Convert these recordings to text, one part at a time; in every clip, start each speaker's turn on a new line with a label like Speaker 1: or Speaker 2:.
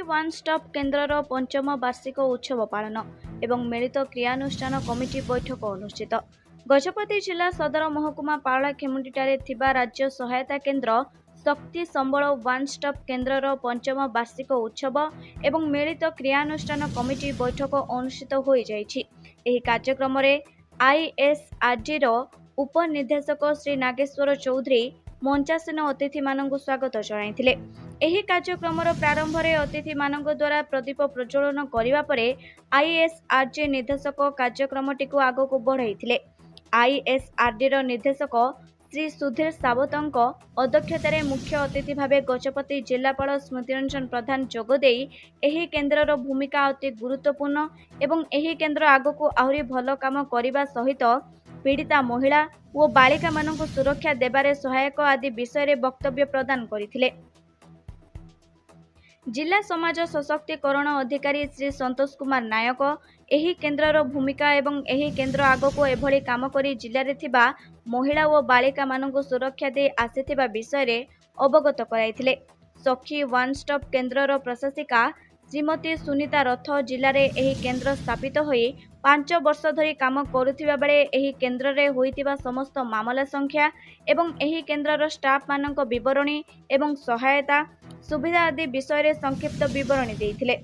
Speaker 1: One stop केन्द्रर पंचम वार्षिक उत्सव पालन एवं मिलित क्रियानुष्ठान कमिटी बैठक अनुष्ठित। गजपति जिला सदर महकुमा पारलाखेमुंडीଠାରେ ଥିବା राज्य सहायता केन्द्र शक्ति संबल वन स्टॉप केन्द्रर पंचम वार्षिक उत्सव एवं मिलित क्रियानुष्ठान कमिटी बैठक अनुष्ठित हो जाइछि। एही कार्यक्रम रे आईएसआरडी रो उपनिर्देशक श्री नागेश्वर चौधरी मंचासीन अतिथि मानक स्वागत जणाइथिले। एही कार्यक्रमर प्रारंभ रे अतिथि मानक द्वारा प्रदीप प्रज्वलन करिवा परे आईएसआरडी निर्देशक कार्यक्रमटी को आगको बढ़ाइथिले। आईएसआरडी रो निर्देशक श्री सुधीर सावतଙ୍କ अध्यक्षतार मुख्य अतिथि भावे गजपति जिलापाल स्मृतिरंजन प्रधान जोगदेई एही केन्द्रर भूमिका अति गुरुत्वपूर्ण एवं एही केन्द्र आगको आहुरी भल काम करिबा सहित पीड़िता महिला और बालिका मानक सुरक्षा देबारे सहायक आदि विषय वक्तव्य प्रदान करथिले। जिला समाज सशक्तिकरण अधिकारी श्री संतोष कुमार नायक एही केन्द्रर भूमिका एवं एही केन्द्र आगको एभली काम करी जिले थिबा महिला और बालिका मानक सुरक्षा दे आसीथिबा विषय अवगत कराइथिले। सखी वन स्टॉप केन्द्रर प्रशासिका श्रीमती सुनीता रथ जिले में एही केन्द्र स्थापित होई 5 वर्ष धरी काम करुथिबा बेले एही केन्द्र रे होइतिबा समस्त मामला संख्या एवं एही केन्द्रर स्टाफ मानक विवरणी एवं सहायता सुविधा आदि विषय संक्षिप्त विवरणी देइथिले।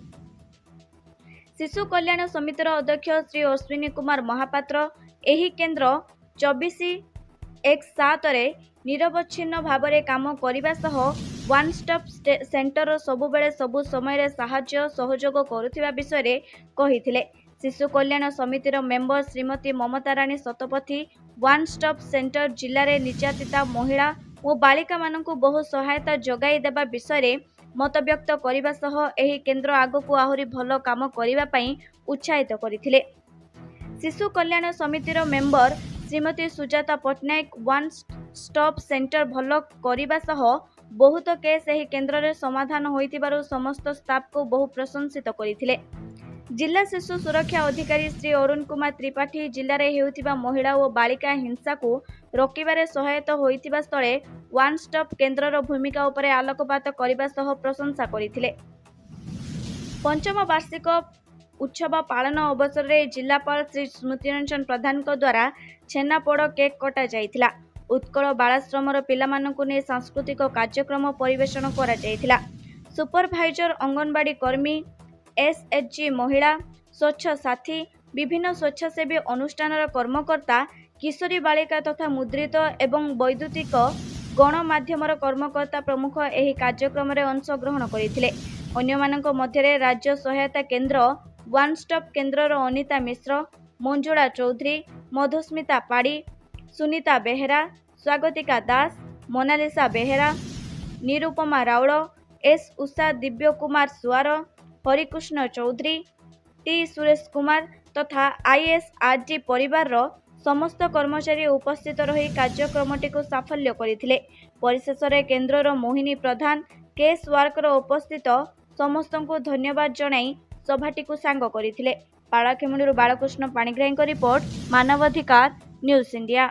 Speaker 1: शिशु कल्याण समितिर अध्यक्ष श्री अश्विनी कुमार महापात्र एही केन्द्र 24/1/7 रे निरवच्छिन्न भावरे काम करिबा सह वन स्टॉप सेंटर सबुबेले सबु समय साहाय्य सहयोग करुथिबा विषय कहिथिले। शिशु कल्याण समितिर मेंबर श्रीमती ममता राणी शतपथी वन स्टॉप सेंटर जिले में निर्यातिता महिला और बालिका मानक बहु सहायता जगाई देबा विषय मत व्यक्त करने सह एही केन्द्र आगको आहुरी भल काम करने उत्साहित करथिले। शिशु कल्याण समितिर member Shrimati Sujata Pattnaik one stop centre भल करने सह बहुत केस एही केन्द्र रे समाधान होइतिबारु समस्त स्टाफ को बहु प्रशंसित करथिले। जिला शिशु सुरक्षा अधिकारी श्री अरुण कुमार त्रिपाठी जिले में हेउतिबा महिला और बालिका हिंसा को रोकिबारे सहायता होइतिबा स्थले वन स्टॉप केन्द्रर भूमिका उपरे आलोकपात करने सह प्रशंसा करथिले। पंचम वार्षिक उत्सव पालन अवसर में जिलापाल श्री स्मृतिरंजन प्रधान द्वारा छेनापोड़ केक कटा जाइथिला। उत्कल बालाश्रमर पिलामानंकु ने सांस्कृतिक कार्यक्रम परिवेषण करा जाइथिला। सुपरभाइजर अंगनवाड़ी कर्मी एसएचजी महिला स्वच्छ साथी विभिन्न स्वच्छासेवी अनुष्ठान कर्मकर्ता किशोरी बालिका तथा मुद्रित एवं वैद्युतिक गणमाध्यम कर्मकर्ता प्रमुख एही कार्यक्रम में अंशग्रहण करथिले। अन्यमानंक मध्यरे राज्य सहायता केन्द्र वन स्टॉप केन्द्रर अनिता मिश्र, मंजुला चौधरी, मधुस्मिता पाड़ी, सुनीता बेहेरा, स्वागतिका दास, मोनालिसा बेहेरा, निरुपमा राउल, एस उषा, दिव्य कुमार सुआर, हरिकृष्ण चौधरी, टी सुरेश कुमार तथा आईएसआरडी परिवार समस्त कर्मचारी उपस्थित रही कार्यक्रमटी को साफल्य करथिले। परिशेष रे केन्द्रर मोहिनी प्रधान केस वर्कर उपस्थित समस्त को धन्यवाद जणाई सभाटी को सांग करथिले। पारलाखेमुंडी बालकृष्ण पाणिग्राही रिपोर्ट, मानवाधिकार न्यूज इंडिया।